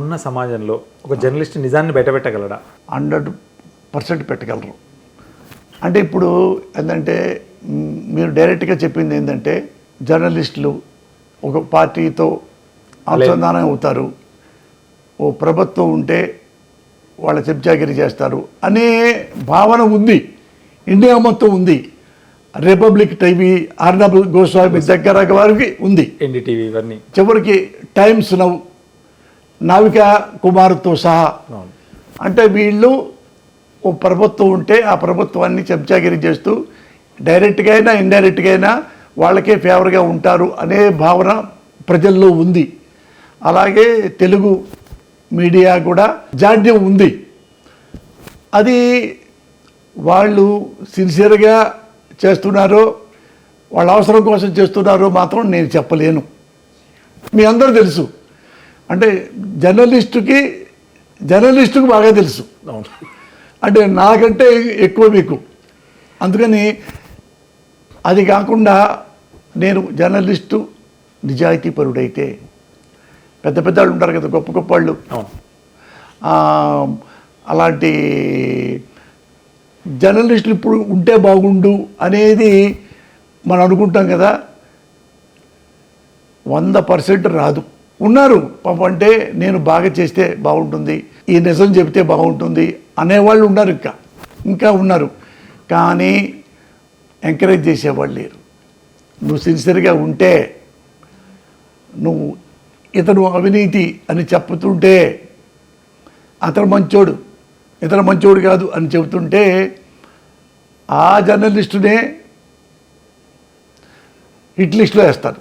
ఇప్పుడున్న సమాజంలో ఒక జర్నలిస్ట్ నిజాన్ని బయటపెట్టగలడా? 100% పెట్టగలరు. అంటే ఇప్పుడు ఏంటంటే మీరు డైరెక్ట్గా చెప్పింది ఏంటంటే జర్నలిస్టులు ఒక పార్టీతో అనుసంధానం అవుతారు, ఓ ప్రభుత్వం ఉంటే వాళ్ళ చెంచాగిరి చేస్తారు అనే భావన ఉంది, ఇండియా మొత్తం ఉంది. రిపబ్లిక్ టీవీ అర్నబ్ గోస్వామి దగ్గర వారికి ఉంది, ఎన్డీటీవీ ఇవన్నీ, చివరికి టైమ్స్ నౌ, నావికా కుమార్తో సహా. అంటే వీళ్ళు ఓ ప్రభుత్వం ఉంటే ఆ ప్రభుత్వాన్ని చెంచాగిరి చేస్తూ డైరెక్ట్గా అయినా ఇండైరెక్ట్గా అయినా వాళ్ళకే ఫేవర్గా ఉంటారు అనే భావన ప్రజల్లో ఉంది. అలాగే తెలుగు మీడియా కూడా జాడ్యం ఉంది. అది వాళ్ళు సిన్సియర్గా చేస్తున్నారో వాళ్ళ అవసరం కోసం చేస్తున్నారో మాత్రం నేను చెప్పలేను. మీ అందరూ తెలుసు, అంటే జర్నలిస్టుకు బాగా తెలుసు, అంటే నాకంటే ఎక్కువ మీకు. అందుకని అది కాకుండా నేను జర్నలిస్టు నిజాయితీపరుడైతే, పెద్ద వాళ్ళు ఉంటారు కదా, గొప్ప గొప్ప వాళ్ళు, అలాంటి జర్నలిస్టులు ఇప్పుడు ఉంటే బాగుండు అనేది మనం అనుకుంటాం కదా, 100% రాదు. ఉన్నారు పాపం, అంటే నేను బాగా చేస్తే బాగుంటుంది, ఈ నిజం చెబితే బాగుంటుంది అనేవాళ్ళు ఉన్నారు, ఇంకా ఉన్నారు. కానీ ఎంకరేజ్ చేసేవాళ్ళు లేరు. నువ్వు సిన్సియర్గా ఉంటే, నువ్వు ఇతను అవినీతి అని చెప్తుంటే, అతను మంచోడు ఇతను మంచోడు కాదు అని చెబుతుంటే ఆ జర్నలిస్టునే హిట్ లిస్ట్లో వేస్తారు.